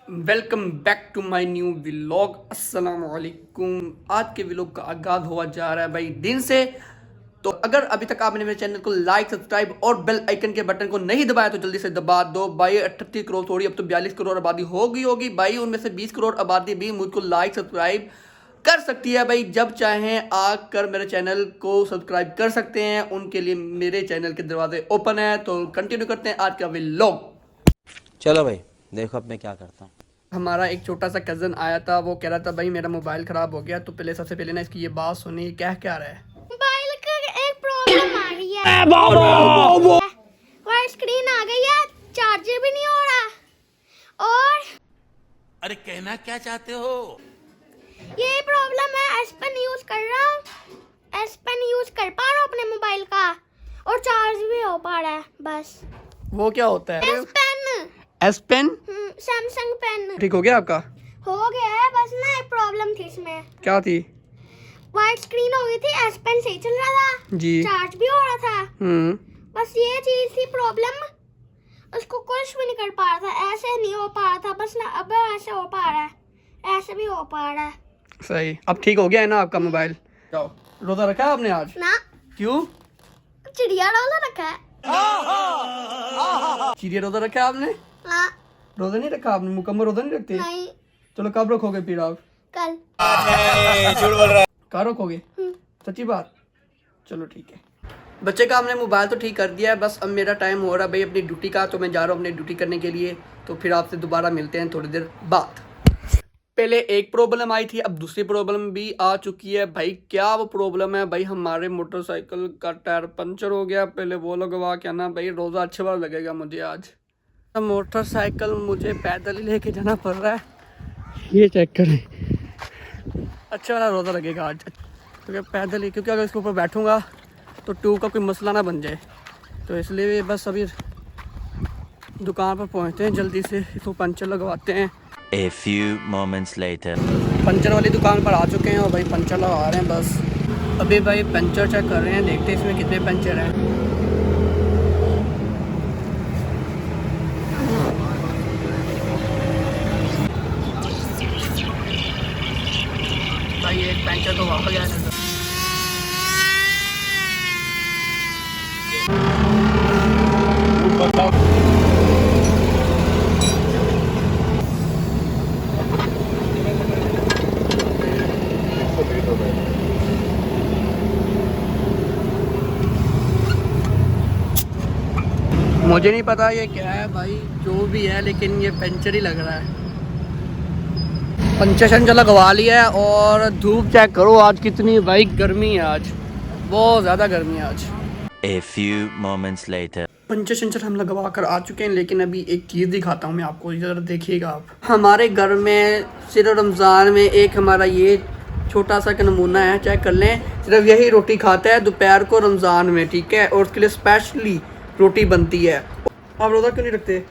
Welcome back to my new vlog. अस्सलाम वालेकुम। आज के व्लॉग का आगाज़ हुआ जा रहा है भाई दिन से। तो अगर अभी तक आपने मेरे चैनल को लाइक सब्सक्राइब और बेल आइकन के बटन को नहीं दबाया तो जल्दी से दबा दो भाई। 38 करोड़ थोड़ी, अब तो 42 करोड़ आबादी होगी भाई। उनमें से 20 करोड़ आबादी भी मुझको लाइक सब्सक्राइब कर सकती है भाई। जब चाहें आकर मेरे चैनल को सब्सक्राइब कर सकते हैं। उनके लिए मेरे चैनल के दरवाजे ओपन है। तो कंटिन्यू करते हैं आज का व्लॉग। चलो भाई देखो अब मैं क्या करता हूँ। हमारा एक छोटा सा कज़न आया था, वो कह रहा था भाई मेरा मोबाइल ख़राब हो गया। तो पहले सबसे पहले ना इसकी ये बात सुनी, क्या क्या रहा है। मोबाइल का एक प्रॉब्लम आ रही है। वाइट स्क्रीन आ गई है, चार्जर भी नहीं हो रहा। और अरे कहना क्या चाहते हो? ये प्रॉब्लम है। एस पेन यूज कर रहा हूँ, एस पेन यूज कर पा रहा हूँ अपने मोबाइल का, और चार्ज भी हो पा रहा है। बस वो क्या होता है? S pen, S pen. Samsung pen ठीक हो गया आपका? हो गया है। बस ना एक प्रॉब्लम थी इसमें। क्या थी? वाइट स्क्रीन हो गई थी, एस पेन सही चल रहा था जी, चार्ज भी हो रहा था। बस ये चीज थी प्रॉब्लम। उसको कुछ भी नहीं कर पा रहा था, ऐसे नहीं हो पा रहा था। बस ना अब ऐसे हो पा रहा है, ऐसे भी हो पा रहा है। सही, अब ठीक हो गया है ना आपका मोबाइल? जाओ। रोजा रखा है आपने आज? ना, क्यों? चिड़िया रोजा रखा है। चिड़िया रोजा रखा है आपने? ना, रोजा नहीं रखा आपने? मुकम्मल रोजा नहीं रखते? नहीं, चलो कब रखोगे फिर आप? कल। कहाँ रखोगे? सच्ची बात? चलो ठीक है। बच्चे का हमने मोबाइल तो ठीक कर दिया है। बस अब मेरा टाइम हो रहा है भाई अपनी ड्यूटी का। तो मैं जा रहा हूँ अपनी ड्यूटी करने के लिए। तो फिर आपसे दोबारा मिलते हैं थोड़ी देर बाद। पहले एक प्रॉब्लम आई थी, अब दूसरी प्रॉब्लम भी आ चुकी है भाई। क्या वो प्रॉब्लम है भाई? हमारे मोटरसाइकिल का टायर पंचर हो गया। पहले वो लगवा के आना भाई, रोज़ा अच्छे बार लगेगा मुझे आज। मोटरसाइकिल मुझे पैदल ही लेके जाना पड़ रहा है। ये चेक करें, अच्छा वाला रोज़ा लगेगा आज क्योंकि पैदल ही, क्योंकि अगर इसके ऊपर बैठूंगा तो ट्यूब का कोई मसला ना बन जाए। तो इसलिए बस अभी दुकान पर पहुंचते हैं, जल्दी से इसको पंचर लगवाते हैं। A few moments later. Puncture वाली दुकान पर आ चुके हैं और भाई पंचर लगा रहे हैं। बस अभी भाई पंचर चेक कर रहे हैं, देखते हैं इसमें कितने पंचर हैं। भाई एक पंचर तो वापस गया नजर। मुझे नहीं पता ये क्या है भाई, जो भी है, लेकिन ये पंचर ही लग रहा है। पंचर शंचर लगवा लिया है। और धूप चेक करो आज कितनी भाई गर्मी है, आज बहुत ज़्यादा गर्मी है आज। A few moments later. Puncture शंचर हम लगवा कर आ चुके हैं, लेकिन अभी एक चीज़ दिखाता हूँ मैं आपको, ज़रा देखिएगा आप। हमारे घर में सिर्फ रमज़ान में एक हमारा ये छोटा सा का नमूना है, चेक कर लें। सिर्फ यही रोटी खाता है दोपहर को रमज़ान में, ठीक है। और उसके लिए स्पेशली रोटी बनती है। आप रोज़ा क्यों नहीं रखते?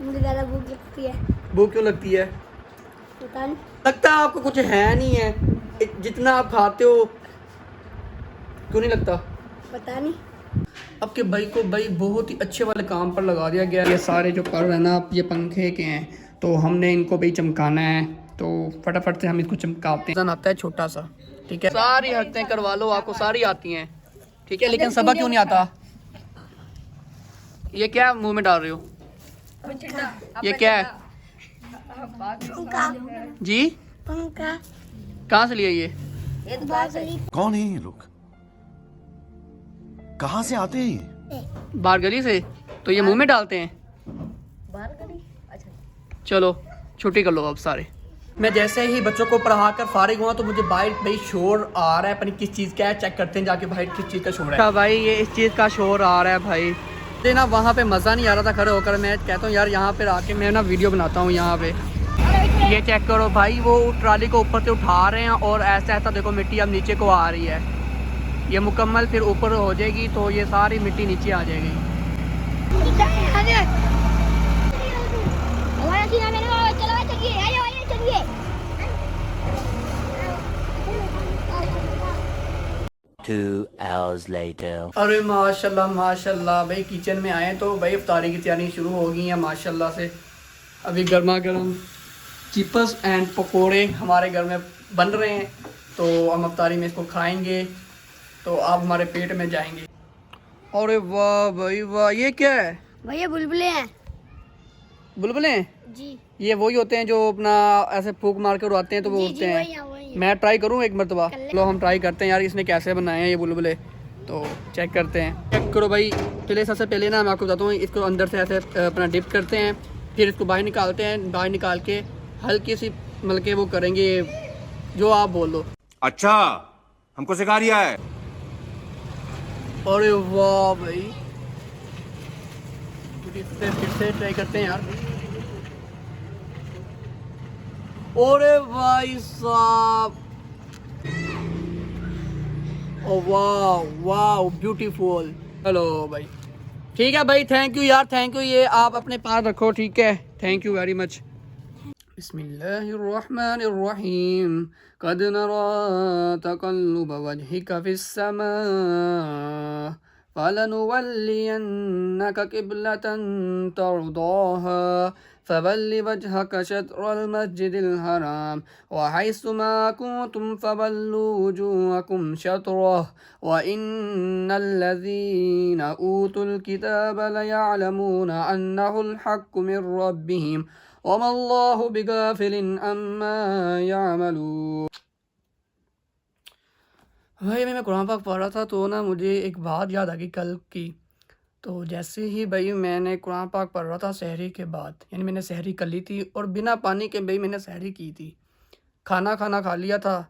मुझे ज़्यादा भूख लगती है। भूख क्यों लगती है? पता नहीं। लगता है आपको कुछ है नहीं है, जितना आप खाते हो। क्यों नहीं लगता? पता नहीं। अब के भाई को भाई बहुत ही अच्छे वाले काम पर लगा दिया गया। ये सारे जो पर है ना, ये पंखे के हैं, तो हमने इनको भाई चमकाना है। तो फटाफट से हम इसको चमकाते हैं। आता है छोटा सा, ठीक है। सारी हरकतें करवा लो, आपको सारी आती हैं, ठीक है। लेकिन सबक क्यों नहीं आता? ये क्या मुंह में डाल रहे हो? ये क्या है जी? पंखा। कहाँ से लिया ये? कौन है ये लोग? कहाँ से आते हैं? बाहर गली से? तो ये मुंह में डालते हैं? चलो छुट्टी कर लो अब सारे। मैं जैसे ही बच्चों को पढ़ा कर फारिग हुआ तो मुझे बाहर भाई शोर आ रहा है। पता नहीं किस चीज़ का है, चेक करते हैं जाके बाहर किस चीज़ का शोर है। अच्छा भाई, ये इस चीज़ का शोर आ रहा है भाई। मुझे ना वहाँ पे मज़ा नहीं आ रहा था खड़े होकर। मैं कहता हूँ यार यहाँ पर आके मैं ना वीडियो बनाता हूँ यहाँ पे। ये चेक करो भाई, वो ट्राली को ऊपर से उठा रहे हैं और ऐसा ऐसा देखो मिट्टी अब नीचे को आ रही है। ये मुकम्मल फिर ऊपर हो जाएगी तो ये सारी मिट्टी नीचे आ जाएगी। Two hours later. अरे माशाल्लाह माशाल्लाह भाई, किचन में आए तो भाई इफ्तारी की तैयारी शुरू हो गई है माशाल्लाह से। अभी गर्मा गर्म चिप्स एंड पकोड़े हमारे घर में बन रहे हैं, तो हम अफ्तारी में इसको खाएंगे तो आप हमारे पेट में जाएंगे। अरे वाह भाई वाह, ये क्या है? भैया बुलबुले हैं बुलबुले? जी ये वही होते हैं जो अपना ऐसे फूक मार के उड़ाते हैं तो वो जी उड़ते जी हैं। वही है वही है। मैं ट्राई करूँ एक मरतबा? कर ले। लो हम ट्राई करते हैं यार, इसने कैसे बनाए हैं ये बुलबुले, तो चेक करते हैं। चेक करो भाई। पहले सबसे पहले ना मैं आपको बताता हूँ, इसको अंदर से ऐसे अपना डिप करते हैं, फिर इसको बाहर निकालते हैं, बाहर निकाल के हल्की सी मतलब के वो करेंगे जो आप बोल दो। अच्छा, हमको सिखा रिया है। अरे वाह भाई, फिर से ट्राई करते हैं यार। अरे भाई साहब, ओ वाह वाह ब्यूटीफुल। हेलो भाई, ठीक है भाई, थैंक यू यार, थैंक यू। ये आप अपने पास रखो, ठीक है, थैंक यू वेरी मच। बिस्मिल्लाहिर्रहमानिर्रहीम। कद नरा तक़ल्लुब वजहिक फिस्समा फलनुवल्लियन्नक क़िब्लतन तर्दाहा फवल्लि वजहक शत्रल मस्जिदिल हराम व हैसुमा कुन्तुम फवल्लू वुजूहकुम शत्रह व इन्नल्लज़ीना ऊतुल किताब लयअलमूना अन्नहुल हक्कु मिर रब्बिहिम वमल्लाहु बिगाफिलिन अम्मा यामलून। भाई मैं कुरान पाक पढ़ रहा था तो ना मुझे एक बात याद आ गई कल की। तो जैसे ही भाई मैंने कुरान पाक पढ़ रहा था सहरी के बाद, यानी मैंने सहरी कर ली थी और बिना पानी के भाई मैंने सहरी की थी। खाना खा लिया था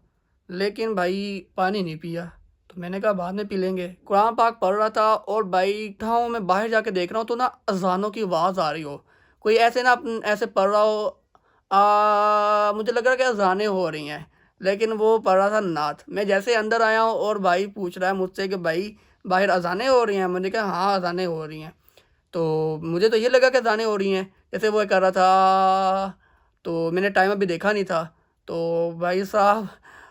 लेकिन भाई पानी नहीं पिया, तो मैंने कहा बाद में पी लेंगे। कुरान पाक पढ़ रहा था और भाई था हूँ मैं बाहर जाके देख रहा हूँ तो ना अजानों की आवाज़ आ रही हो, कोई ऐसे ना ऐसे पढ़ रहा हो, मुझे लग रहा है कि अजानें हो रही हैं, लेकिन वो पढ़ रहा था नात। मैं जैसे अंदर आया हूँ और भाई पूछ रहा है मुझसे कि भाई बाहर अजानें हो रही हैं। मैंने कहा हाँ अजानें हो रही हैं। तो मुझे तो ये लगा कि अजानें हो रही हैं, जैसे वो कर रहा था, तो मैंने टाइम अभी देखा नहीं था। तो भाई साहब,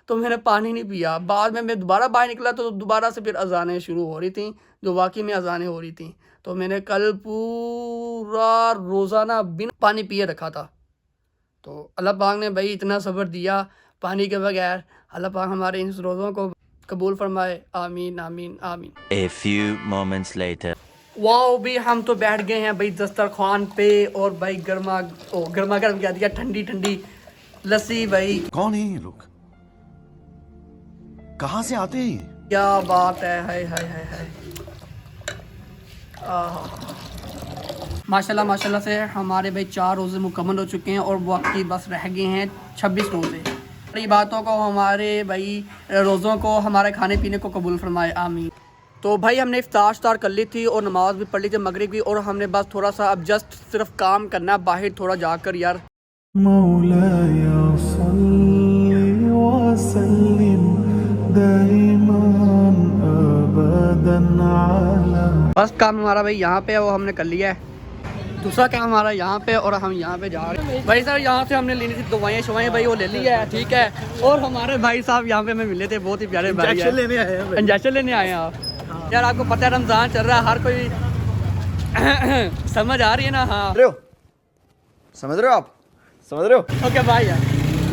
तो मैंने पानी नहीं पिया। बाद में मैं दोबारा बाहर निकला तो दोबारा से फिर अजानें शुरू हो रही थी, जो वाकई में अजानें हो रही थी। तो मैंने कल पूरा रोज़ाना बिना पानी पिए रखा था। तो अल्लाह पाक ने भाई इतना सब्र दिया पानी के बगैर। अल्लाह पाक हमारे इन रोज़ों को कबूल फरमाए, आमीन आमीन आमीन। A few moments later. Wow भी, हम तो बैठ गए हैं भाई दस्तरखान पे और भाई गर्मा गर्म क्या दिया, ठंडी ठंडी लस्सी भाई। कौन है ये लोग? कहाँ से आते हैं? क्या बात है, हाय हाय हाय हाय। माशाल्लाह माशाल्लाह से हमारे भाई 4 रोज़े मुकम्मल हो चुके हैं और बाकी बस रह गए हैं 26 रोज़े। हमारी बातों को, हमारे भाई रोज़ों को, हमारे खाने पीने को कबूल फरमाए, आमीन। तो भाई हमने इफ्तार कर ली थी और नमाज़ भी पढ़ ली थी मगरिब की, और हमने बस थोड़ा सा अब जस्ट सिर्फ काम करना है बाहर थोड़ा जाकर यार। मौलाया सल्ली व सल्लिम दाइमान अबदन अला। बस काम हमारा भाई यहाँ पे है, वो हमने कर लिया है। दूसरा काम हमारा यहाँ पे और हम यहाँ पे जा रहे हैं भाई। सर यहाँ से हमने लेनी थी दवाइयाँ शवाइयाँ भाई, वो ले लिया है, ठीक है। और हमारे भाई साहब यहाँ पे हमें मिले थे, बहुत ही प्यारे भाई, इंजेक्शन लेने आए हैं। इंजेक्शन लेने आए हैं आप? यार आपको पता है रमज़ान चल रहा है, हर कोई समझ आ रही है ना? हाँ समझ रहे हो आप? समझ रहे हो? ओके भाई। यार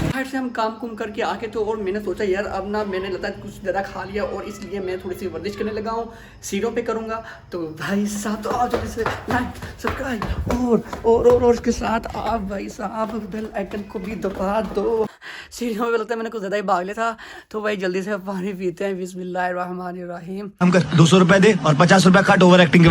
बाहर से हम काम कुम करके आके तो और मैंने सोचा यार अब ना मैंने लगता है कुछ ज़्यादा खा लिया, और इसलिए मैं थोड़ी सी वर्जिश करने लगा हूँ, सीढ़ों पे करूँगा। तो भाई साहब तो आओ जल्दी से लाइक सब्सक्राइब और उसके साथ आप भाई साहब बेल आइकन को भी दबा दो। सीढ़ियों पे लगता है मैंने कुछ ज़्यादा ही भाग लिया था, तो भाई जल्दी से पानी पीते हैं। बिस्मिल्लाहिर्रहमानिर्रहीम। हम कर 200 रुपए दे और 50 रुपए कट ओवर एक्टिंग के।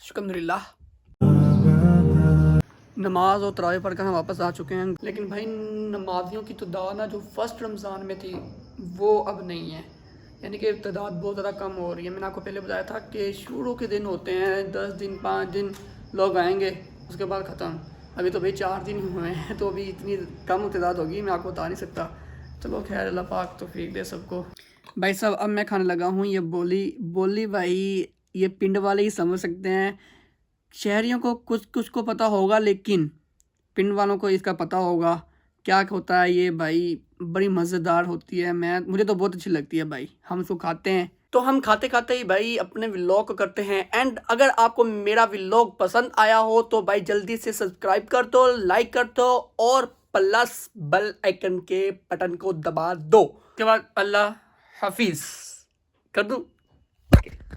शुक्रिल्लाह। नमाज और तरावी पढ़कर हम वापस आ चुके हैं, लेकिन भाई नमाजियों की तादाद ना जो फर्स्ट रमज़ान में थी वो अब नहीं है, यानी कि तादाद बहुत ज़्यादा कम हो रही है। मैंने आपको पहले बताया था कि शुरू के दिन होते हैं 10 दिन 5 दिन लोग आएंगे, उसके बाद ख़त्म। अभी तो भाई 4 दिन ही हुए हैं, तो अभी इतनी कम तादाद होगी मैं आपको बता नहीं सकता। चलो खैर, अल्लाह पाक तो फेंक दे सबको। भाई साहब अब मैं खाने लगा हूँ ये बोली भाई ये पिंड वाले ही समझ सकते हैं, शहरियों को कुछ को पता होगा, लेकिन पिंड वालों को इसका पता होगा क्या होता है ये भाई। बड़ी मज़ेदार होती है, मुझे तो बहुत अच्छी लगती है भाई। हम इसको खाते हैं, तो हम खाते खाते ही भाई अपने व्लॉग को करते हैं एंड। अगर आपको मेरा व्लॉग पसंद आया हो तो भाई जल्दी से सब्सक्राइब कर दो, लाइक कर दो और प्लस बेल आइकन के बटन को दबा दो। उसके बाद अल्लाह हाफिज कर दूं।